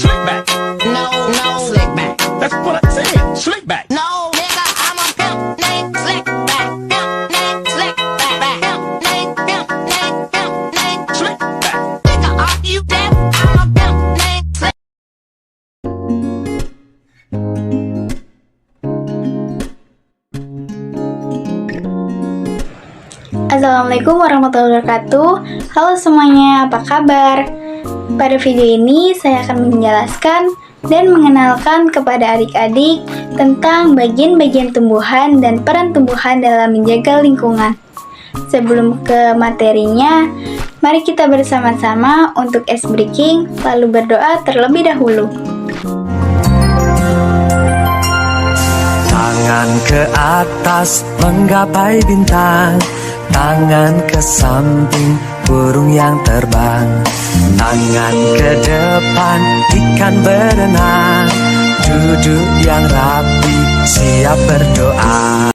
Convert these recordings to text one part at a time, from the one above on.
Slick back. No, slick back. That's what I said. Slick back. No, nigga, I'm a pimp named Slick Back. Pimp named Slick Back. Pimp named Slick back. Nigga, are you deaf? I'm a pimp named Slick. Assalamualaikum warahmatullahi wabarakatuh. Halo semuanya, apa kabar? Pada video ini saya akan menjelaskan dan mengenalkan kepada adik-adik tentang bagian-bagian tumbuhan dan peran tumbuhan dalam menjaga lingkungan. Sebelum ke materinya, mari kita bersama-sama untuk ice breaking lalu berdoa terlebih dahulu. Tangan ke atas menggapai bintang, tangan ke samping burung yang terbang, tangan ke depan ikan berenang, duduk yang rapi siap berdoa.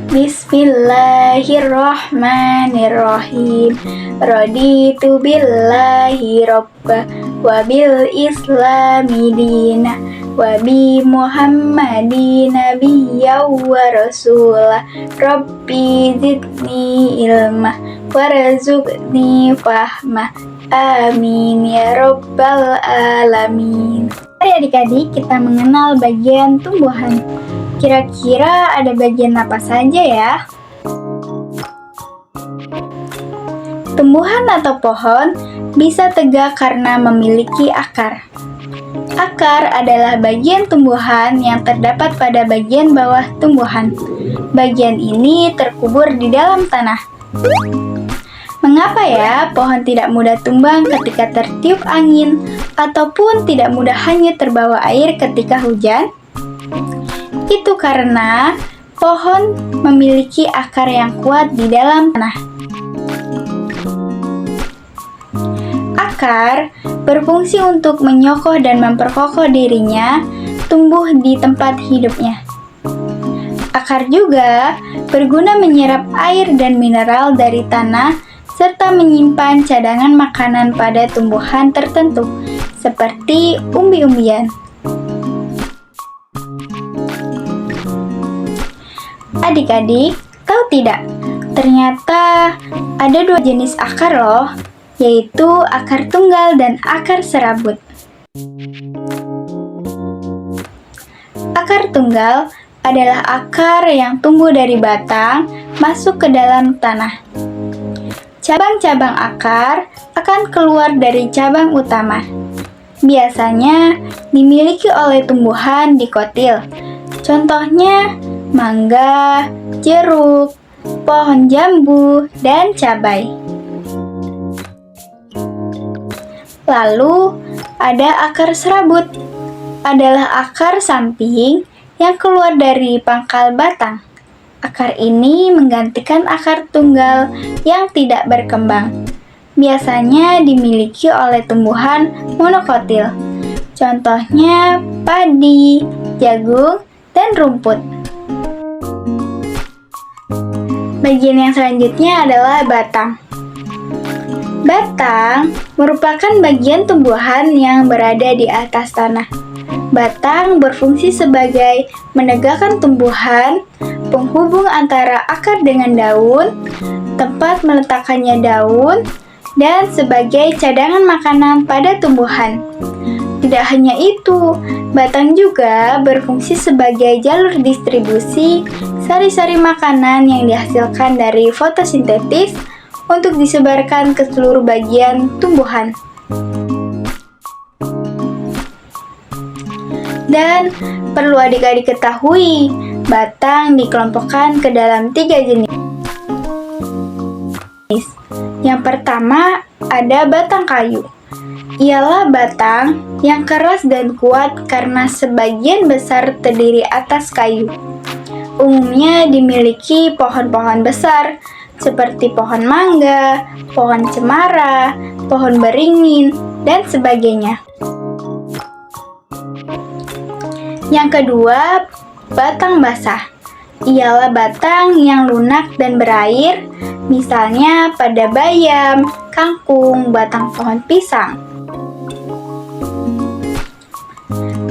Bismillahirrahmanirrahim. Raditu billahi robba wa bil islami dina wa bi muhammadin nabiyya wa rasulah. Rabbi zidni ilma warzuqni fahma. Amin ya rabbal alamin. Mari adik-adik kita mengenal bagian tumbuhan. Kira-kira ada bagian apa saja ya? Tumbuhan atau pohon bisa tegak karena memiliki akar. Akar adalah bagian tumbuhan yang terdapat pada bagian bawah tumbuhan. Bagian ini terkubur di dalam tanah. Mengapa ya pohon tidak mudah tumbang ketika tertiup angin ataupun tidak mudah hanyut terbawa air ketika hujan? Itu karena pohon memiliki akar yang kuat di dalam tanah. Akar berfungsi untuk menyokoh dan memperkokoh dirinya tumbuh di tempat hidupnya. Akar juga berguna menyerap air dan mineral dari tanah serta menyimpan cadangan makanan pada tumbuhan tertentu, seperti umbi-umbian. Adik-adik, tahu tidak? Ternyata ada dua jenis akar loh, yaitu akar tunggal dan akar serabut. Akar tunggal adalah akar yang tumbuh dari batang masuk ke dalam tanah. Cabang-cabang akar akan keluar dari cabang utama. Biasanya dimiliki oleh tumbuhan dikotil. Contohnya mangga, jeruk, pohon jambu, dan cabai. Lalu ada akar serabut. Adalah akar samping yang keluar dari pangkal batang. Akar ini menggantikan akar tunggal yang tidak berkembang. Biasanya dimiliki oleh tumbuhan monokotil. Contohnya padi, jagung, dan rumput. Bagian yang selanjutnya adalah batang. Batang merupakan bagian tumbuhan yang berada di atas tanah. Batang berfungsi sebagai menegakkan tumbuhan, penghubung antara akar dengan daun, tempat meletakkannya daun, dan sebagai cadangan makanan pada tumbuhan. Tidak hanya itu, batang juga berfungsi sebagai jalur distribusi sari-sari makanan yang dihasilkan dari fotosintesis untuk disebarkan ke seluruh bagian tumbuhan. Dan perlu adik-adik ketahui, batang dikelompokkan ke dalam 3 jenis. Yang pertama ada batang kayu. Ialah batang yang keras dan kuat karena sebagian besar terdiri atas kayu. Umumnya dimiliki pohon-pohon besar seperti pohon mangga, pohon cemara, pohon beringin, dan sebagainya. Yang kedua, batang basah. Ialah batang yang lunak dan berair, misalnya pada bayam, kangkung, batang pohon pisang.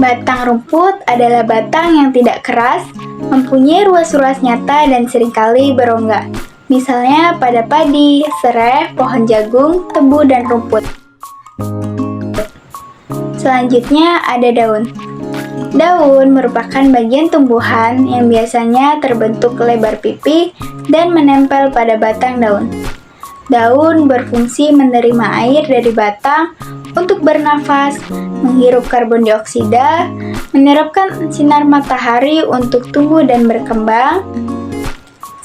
Batang rumput adalah batang yang tidak keras, mempunyai ruas-ruas nyata dan seringkali berongga. Misalnya pada padi, serai, pohon jagung, tebu, dan rumput. Selanjutnya ada daun. Daun merupakan bagian tumbuhan yang biasanya terbentuk lebar pipi dan menempel pada batang daun. Daun berfungsi menerima air dari batang untuk bernafas, menghirup karbon dioksida, menyerapkan sinar matahari untuk tumbuh dan berkembang,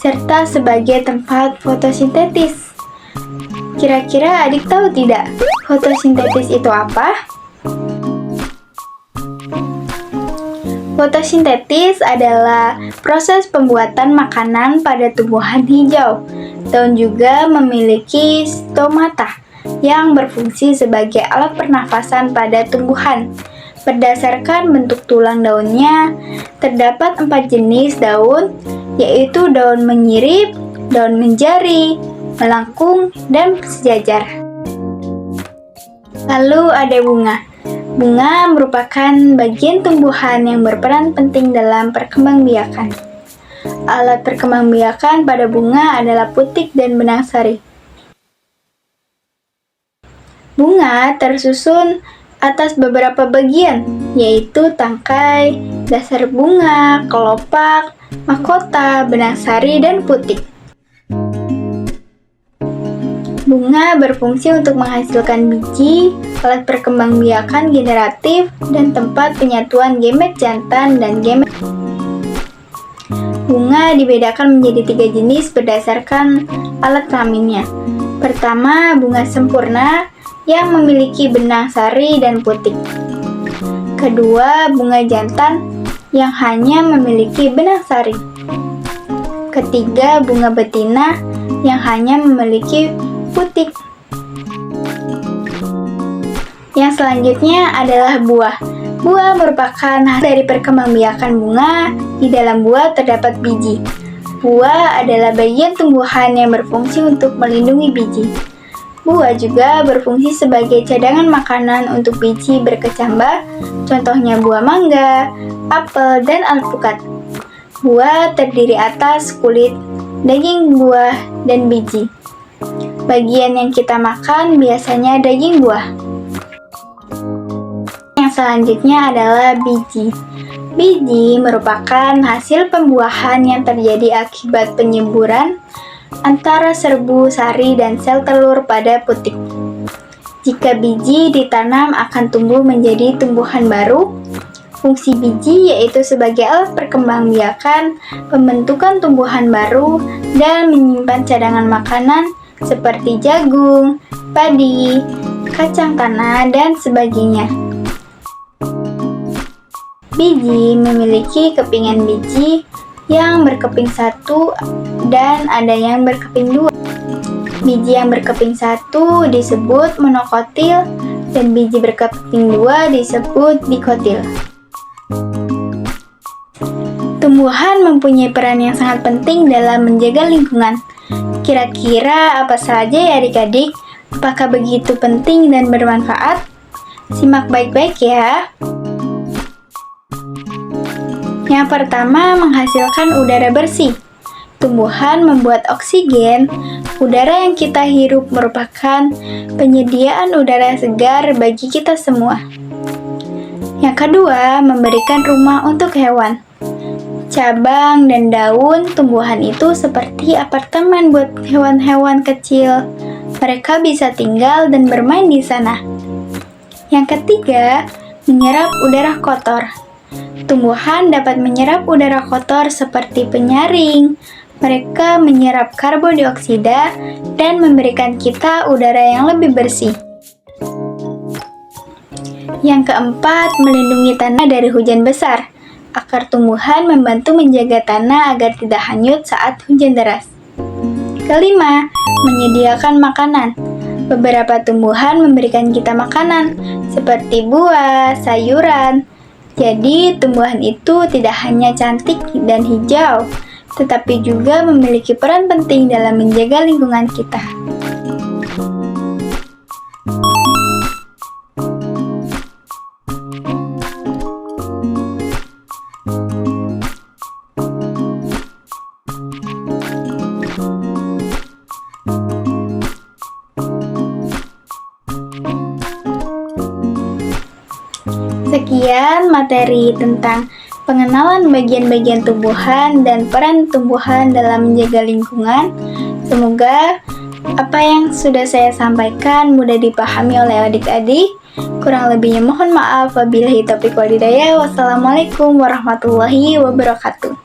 serta sebagai tempat fotosintesis. Kira-kira adik tahu tidak, fotosintesis itu apa? Fotosintesis adalah proses pembuatan makanan pada tumbuhan hijau. Daun juga memiliki stomata yang berfungsi sebagai alat pernafasan pada tumbuhan. Berdasarkan bentuk tulang daunnya, terdapat 4 jenis daun, yaitu daun menyirip, daun menjari, melengkung, dan sejajar. Lalu ada bunga. Bunga merupakan bagian tumbuhan yang berperan penting dalam perkembangbiakan. Alat perkembangbiakan pada bunga adalah putik dan benang sari. Bunga tersusun atas beberapa bagian, yaitu tangkai, dasar bunga, kelopak, mahkota, benang sari, dan putik. Bunga berfungsi untuk menghasilkan biji, alat perkembangbiakan generatif, dan tempat penyatuan gamet jantan dan gamet. Bunga dibedakan menjadi 3 jenis berdasarkan alat kelaminnya. Pertama, bunga sempurna yang memiliki benang sari dan putik. Kedua, bunga jantan yang hanya memiliki benang sari. Ketiga, bunga betina yang hanya memiliki putik. Yang selanjutnya adalah buah. Buah merupakan hasil dari perkembangbiakan bunga. Di dalam buah terdapat biji. Buah adalah bagian tumbuhan yang berfungsi untuk melindungi biji. Buah juga berfungsi sebagai cadangan makanan untuk biji berkecambah, contohnya buah mangga, apel, dan alpukat. Buah terdiri atas kulit, daging buah, dan biji. Bagian yang kita makan biasanya daging buah. Yang selanjutnya adalah biji. Biji merupakan hasil pembuahan yang terjadi akibat penyemburan antara serbu, sari, dan sel telur pada putik. Jika biji ditanam akan tumbuh menjadi tumbuhan baru. Fungsi biji yaitu sebagai alat perkembangbiakan, pembentukan tumbuhan baru, dan menyimpan cadangan makanan seperti jagung, padi, kacang tanah, dan sebagainya. Biji memiliki kepingan biji yang berkeping 1 dan ada yang berkeping 2. Biji yang berkeping 1 disebut monokotil dan biji berkeping 2 disebut dikotil. Tumbuhan mempunyai peran yang sangat penting dalam menjaga lingkungan. Kira-kira apa saja ya adik-adik? Apakah begitu penting dan bermanfaat? Simak baik-baik ya. Yang pertama, menghasilkan udara bersih. Tumbuhan membuat oksigen. Udara yang kita hirup merupakan penyediaan udara segar bagi kita semua. Yang kedua, memberikan rumah untuk hewan. Cabang dan daun tumbuhan itu seperti apartemen buat hewan-hewan kecil. Mereka bisa tinggal dan bermain di sana. Yang ketiga, menyerap udara kotor. Tumbuhan dapat menyerap udara kotor seperti penyaring. Mereka menyerap karbon dioksida dan memberikan kita udara yang lebih bersih. Yang keempat, melindungi tanah dari hujan besar. Akar tumbuhan membantu menjaga tanah agar tidak hanyut saat hujan deras. Kelima, menyediakan makanan. Beberapa tumbuhan memberikan kita makanan, seperti buah, sayuran. Jadi, tumbuhan itu tidak hanya cantik dan hijau, tetapi juga memiliki peran penting dalam menjaga lingkungan kita. Sekian materi tentang pengenalan bagian-bagian tumbuhan dan peran tumbuhan dalam menjaga lingkungan. Semoga apa yang sudah saya sampaikan mudah dipahami oleh adik-adik. Kurang lebihnya mohon maaf. Wabillahi taufiq wal hidayah. Wassalamualaikum warahmatullahi wabarakatuh.